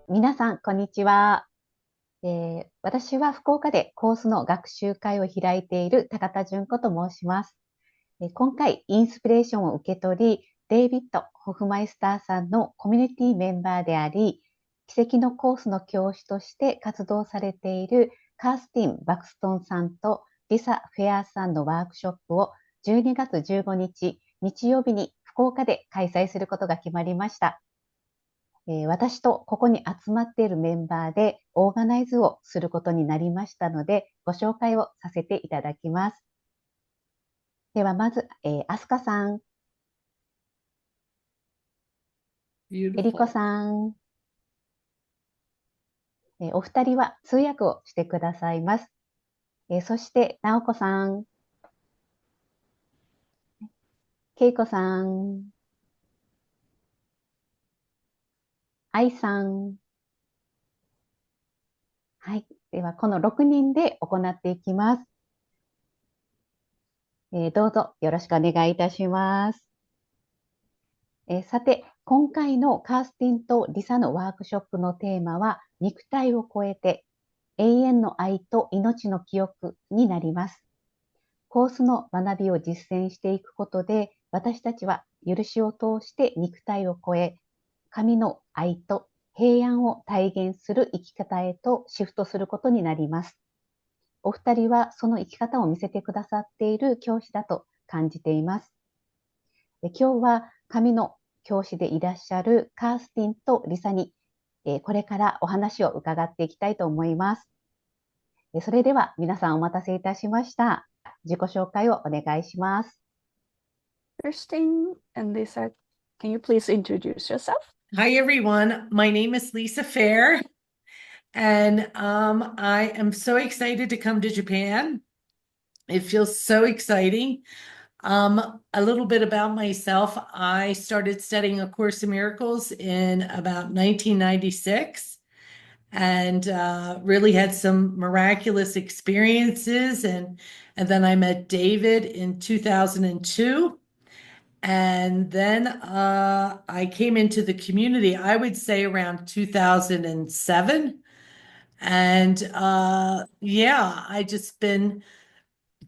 皆さん、こんにちは。私は福岡でコースの学習会を開いている高田純子と申します。今回、インスピレーションを受け取り、デイヴィッド・ホフマイスターさんのコミュニティメンバーであり、奇跡のコースの教師として活動されているカースティン・バクストンさんとリサ・フェアさんのワークショップを12月15日、日曜日に福岡で開催することが決まりました。私とここに集まっているメンバーでオーガナイズをすることになりましたので、ご紹介をさせていただきます。ではまず、アスカさん、エリコ Beautiful. さん、お二人は通訳をしてくださいます。そして、ナオコさん、ケイコさん、アイさん。はい。では、この6人で行っていきます。どうぞよろしくお願いいたします。さて、今回のカースティンとリサのワークショップのテーマは、肉体を超えて永遠の愛と命の記憶になります。コースの学びを実践していくことで、私たちは許しを通して肉体を超え、神の愛と平安を体現する生き方へとシフトすることになります。お二人はその生き方を見せてくださっている教師だと感じています。今日は神の教師でいらっしゃるカースティンとリサに、これからお話を伺っていきたいと思います。それでは皆さんお待たせいたしました。自己紹介をお願いします。Kirsten and Lisa, can you please introduce yourself? Hi, everyone. My name is Lisa Fair, and I am so excited to come to Japan. It feels so exciting. A little bit about myself. I started studying A Course in Miracles in about 1996 and really had some miraculous experiences. And then I met David in 2002. And then I came into the community, I would say around 2007. And yeah, I just been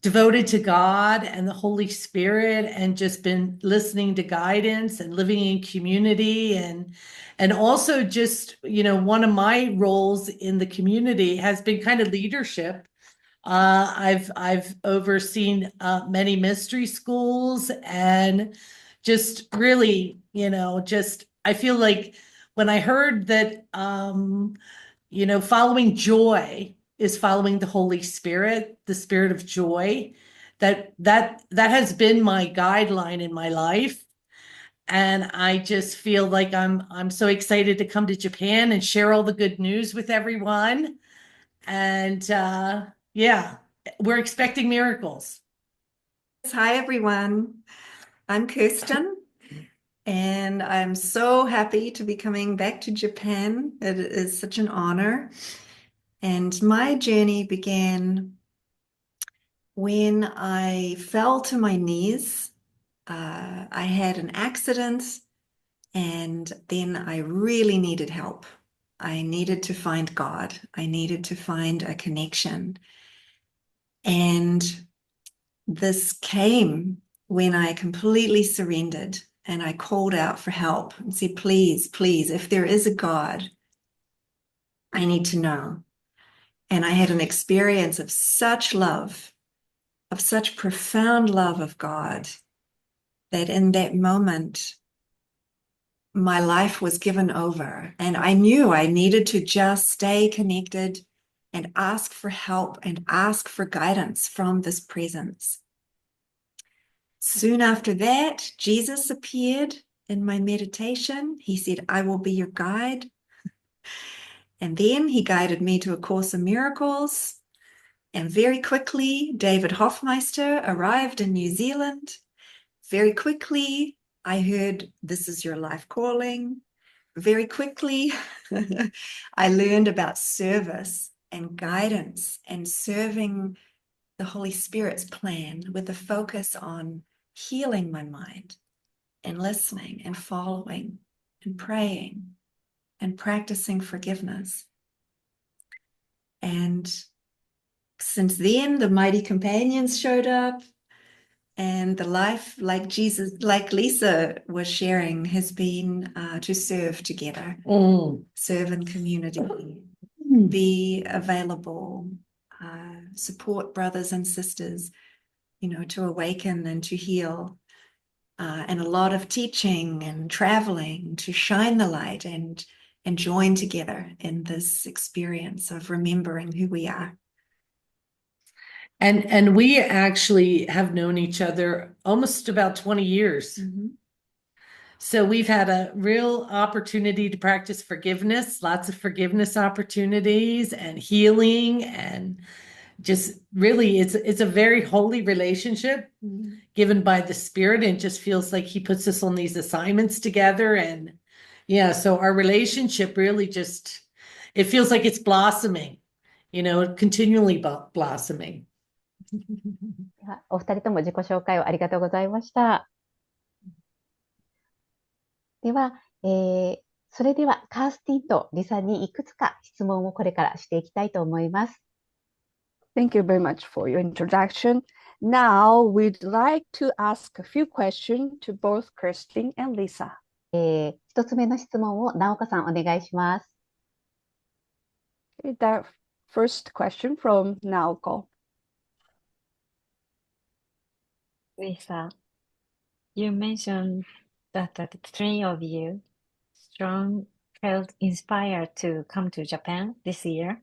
devoted to God and the Holy Spirit and just been listening to guidance and living in community and also just, one of my roles in the community has been kind of leadership. I've overseen many mystery schools and just really, just I feel like when I heard that following joy is following the Holy Spirit, the spirit of joy, that has been my guideline in my life. And I just feel like I'm so excited to come to Japan and share all the good news with everyone. And yeah, we're expecting miracles. Hi, everyone. I'm Kirsten, and I'm so happy to be coming back to Japan. It is such an honor. And my journey began when I fell to my knees. I had an accident, and then I really needed help. I needed to find God. I needed to find a connection. And this came when I completely surrendered and I called out for help and said, please, please, if there is a God, I need to know. And I had an experience of such love, of such profound love of God, that in that moment, my life was given over. And I knew I needed to just stay connected and ask for help and ask for guidance from this presence. Soon after that, Jesus appeared in my meditation. He said, I will be your guide. And then he guided me to A Course in Miracles. And very quickly, David Hofmeister arrived in New Zealand. Very quickly, I heard, this is your life calling. Very quickly, I learned about service and guidance and serving the Holy Spirit's plan with a focus on healing my mind and listening and following and praying. and practicing forgiveness. And since then, the mighty companions showed up, and the life, like Jesus, like Lisa was sharing, has been to serve together, serve in community, be available, support brothers and sisters, to awaken and to heal, and a lot of teaching and traveling to shine the light and join together in this experience of remembering who we are. And we actually have known each other almost about 20 years. So we've had a real opportunity to practice forgiveness, lots of forgiveness opportunities and healing, and just really it's a very holy relationship given by the Spirit, and just feels like he puts us on these assignments together. And yeah, so our relationship really just, it feels like it's blossoming, continually blossoming. お二人とも自己紹介をありがとうございました。では、それではカースティンとリサにいくつか質問をこれからしていきたいと思います。Thank you very much for your introduction. Now we'd like to ask a few questions to both Kirsten and Lisa. 一つ目の質問を直子さんお願いします。The first question from Naoko. Lisa, you mentioned that the three of you felt inspired to come to Japan this year.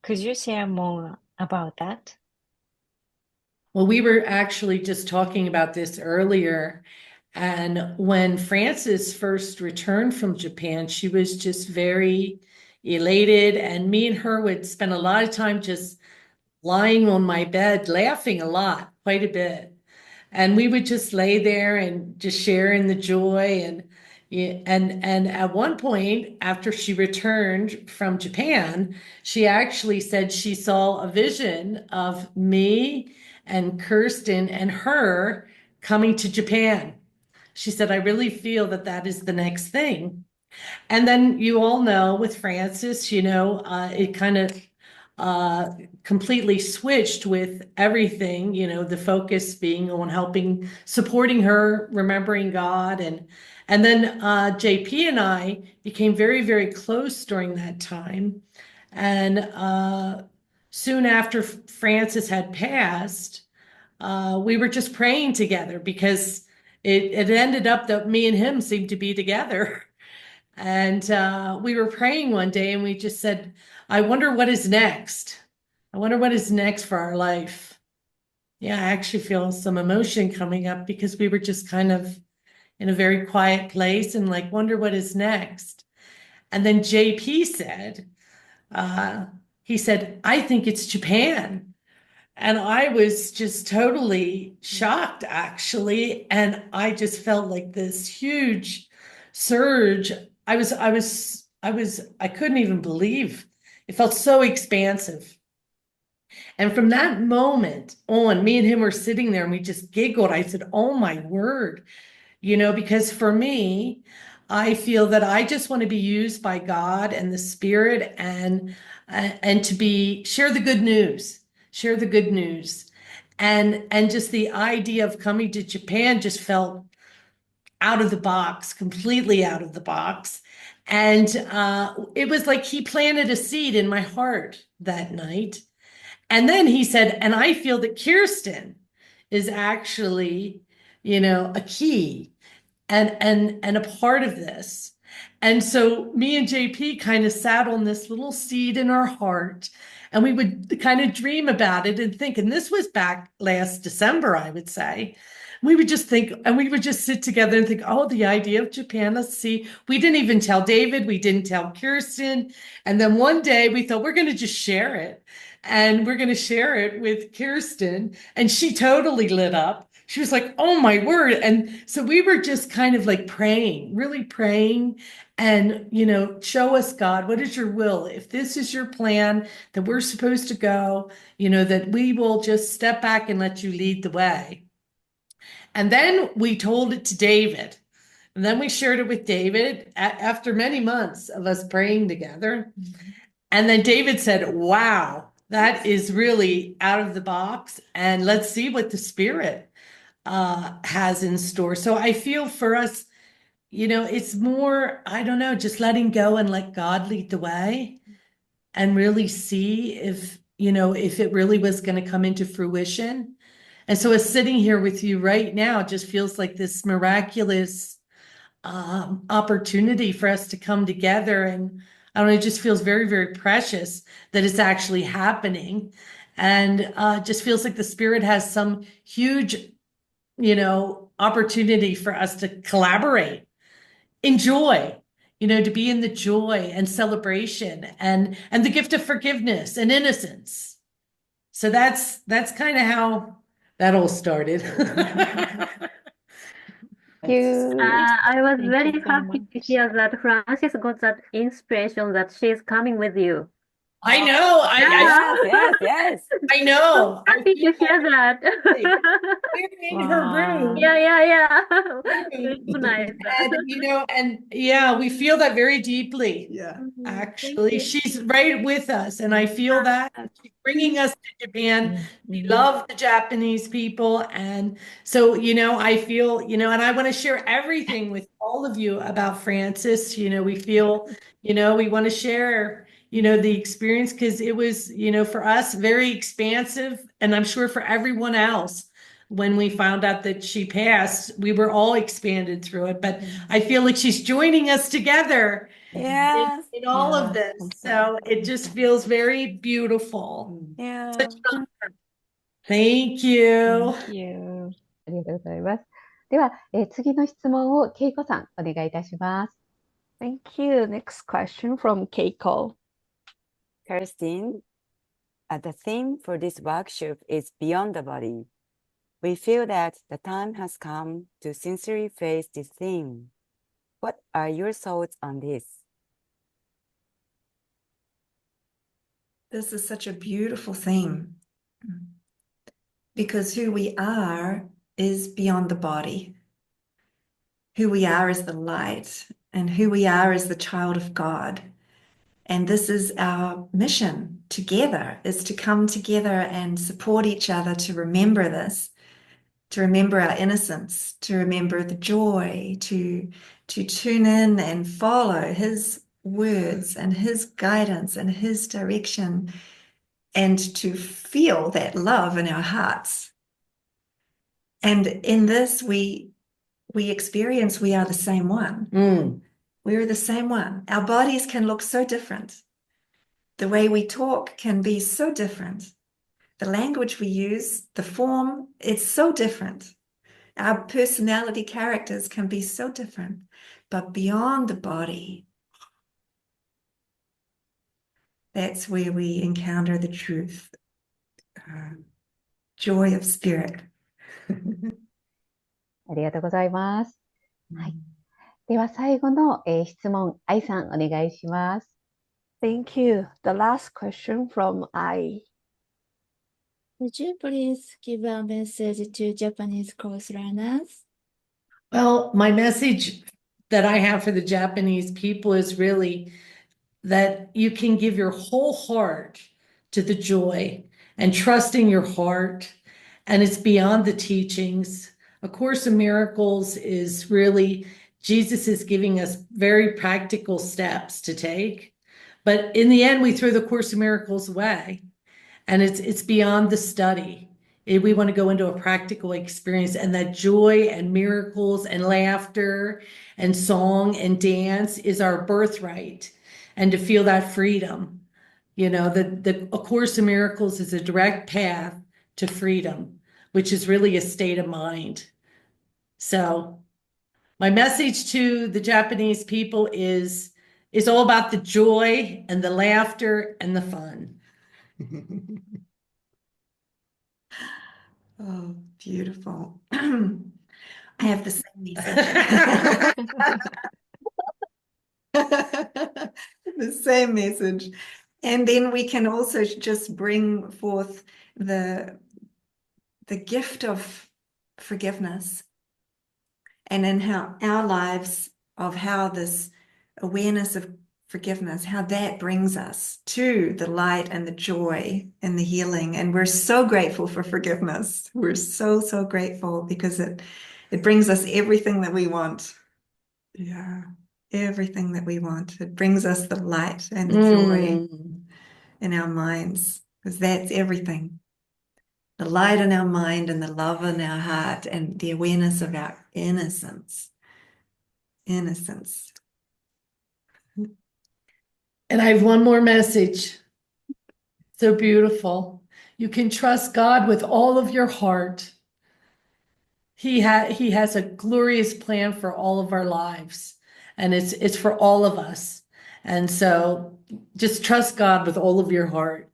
Could you share more about that? Well, we were actually just talking about this earlier. And when Frances first returned from Japan, she was just very elated. And me and her would spend a lot of time just lying on my bed, laughing a lot, quite a bit. And we would just lay there and just share in the joy. And at one point, after she returned from Japan, she actually said she saw a vision of me and Kirsten and her coming to Japan. She said, I really feel that that is the next thing. And then you all know with Frances, it kind of completely switched with everything, the focus being on supporting her, remembering God. And then JP and I became very, very close during that time. And soon after Frances had passed, we were just praying together, because it ended up that me and him seemed to be together. And we were praying one day, and we just said, I wonder what is next. I wonder what is next for our life. Yeah, I actually feel some emotion coming up, because we were just kind of in a very quiet place and wonder what is next. And then JP said, he said, I think it's Japan. And I was just totally shocked, actually. And I just felt like this huge surge. I couldn't even believe. It felt so expansive. And from that moment on, me and him were sitting there and we just giggled. I said, oh my word, because for me, I feel that I just want to be used by God and the Spirit and to share the good news. And just the idea of coming to Japan just felt out of the box, completely out of the box. And it was like he planted a seed in my heart that night. And then he said, and I feel that Kirsten is actually, a key and a part of this. And so me and JP kind of sat on this little seed in our heart, and we would kind of dream about it and think, and this was back last December, I would say. We would just think, and we would just sit together and think, oh, the idea of Japan, let's see. We didn't even tell David, we didn't tell Kirsten. And then one day we thought, we're going to just share it. And we're going to share it with Kirsten. And she totally lit up. She was like, oh my word. And so we were just kind of praying, really praying. And, show us, God, what is your will? If this is your plan, that we're supposed to go, that we will just step back and let you lead the way. And then we told it to David. And then we shared it with David after many months of us praying together. And then David said, wow, that is really out of the box. And let's see what the Spirit has in store. So I feel for us, you know, it's more, I don't know, just letting go and let God lead the way and really see if, you know, if it really was going to come into fruition. And so as sitting here with you right now just feels like this miraculous opportunity for us to come together. And I don't know, it just feels very, very precious that it's actually happening. And just feels like the Spirit has some huge, you know, opportunity for us to collaborate, enjoy, you know, to be in the joy and celebration and the gift of forgiveness and innocence. So that's kind of how that all started. Thank you. I was Thank very you so happy to much. hear that Frances got that inspiration that she's coming with you. I know. Yes. I know. I Happy to hear that. We're in her room. Yeah. Very nice. And, you know, and yeah, we feel that very deeply. Yeah. Actually, you. she's right with us, and I feel that she's bringing us to Japan. We Mhm. love the Japanese people, and so, you know, I feel, you know, and I want to share everything with all of you about Frances. You know, we feel, you know, we want to share, you know, the experience because it was, you know, for us very expansive, and I'm sure for everyone else. When we found out that she passed, we were all expanded through it, but I feel like she's joining us together Yes. in all of this. So it just feels very beautiful. Yeah. Such an honor. Thank you. Thank you. ありがとうございます。では、次の質問をけいこさん、お願いいたします。Thank you. Next question from Keiko. Kirsten, the theme for this workshop is Beyond the Body. We feel that the time has come to sincerely face this theme. What are your thoughts on this? This is such a beautiful theme because who we are is beyond the body. Who we are is the light, and who we are is the child of God. And this is our mission together, is to come together and support each other to remember this, to remember our innocence, to remember the joy, to tune in and follow his words and his guidance and his direction, and to feel that love in our hearts. And in this, we experience we are the same one. We're the same one. Our bodies can look so different. The way we talk can be so different. The language we use, the form, it's so different. Our personality characters can be so different. But beyond the body, that's where we encounter the truth. Joy of spirit. ありがとうございます。はい。では、最後の、質問、愛さん、お願いします。Thank you. The last question from I. Would you please give a message to Japanese course learners? Well, my message that I have for the Japanese people is really that you can give your whole heart to the joy and trusting your heart, and it's beyond the teachings. A Course in Miracles is really, Jesus is giving us very practical steps to take, but in the end, we throw the Course in Miracles away, and it's beyond the study. We want to go into a practical experience, and that joy and miracles and laughter and song and dance is our birthright, and to feel that freedom. You know, A Course in Miracles is a direct path to freedom, which is really a state of mind. So my message to the Japanese people is all about the joy and the laughter and the fun. Oh, beautiful. I have the same message. The same message. And then we can also just bring forth the gift of forgiveness and in how our lives of how this awareness of forgiveness, how that brings us to the light and the joy and the healing. And we're so grateful for forgiveness. We're so, so grateful because it brings us everything that we want. Yeah, everything that we want. It brings us the light and the joy in our minds, because that's everything. The light in our mind and the love in our heart and the awareness of our innocence. Innocence. And I have one more message. So beautiful. You can trust God with all of your heart. He has a glorious plan for all of our lives, and it's for all of us. And so just trust God with all of your heart.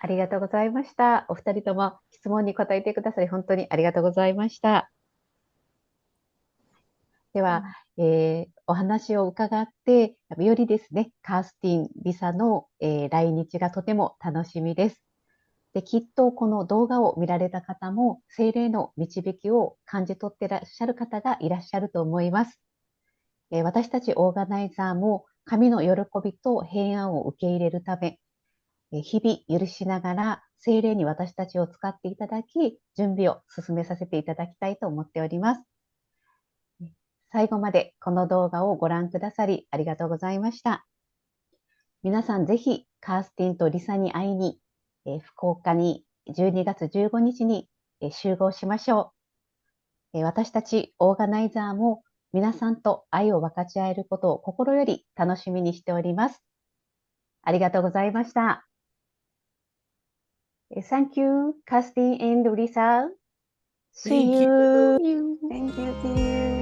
ありがとうございました。お二人とも質問に答えてくださり本当にありがとうございました。では、お話を伺って、よりですね、カースティン・リサの、来日がとても楽しみです。で、きっとこの動画を見られた方も、聖霊の導きを感じ取ってらっしゃる方がいらっしゃると思います。私たちオーガナイザーも、神の喜びと平安を受け入れるため、日々許しながら聖霊に私たちを使っていただき、準備を進めさせていただきたいと思っております。最後までこの動画をご覧くださりありがとうございました。皆さんぜひカースティンとリサに会いに、福岡に12月15日に集合しましょう。私たちオーガナイザーも皆さんと愛を分かち合えることを心より楽しみにしております。ありがとうございました。Thank you, Karstin and Lisa. See Thank you. Thank you. See you.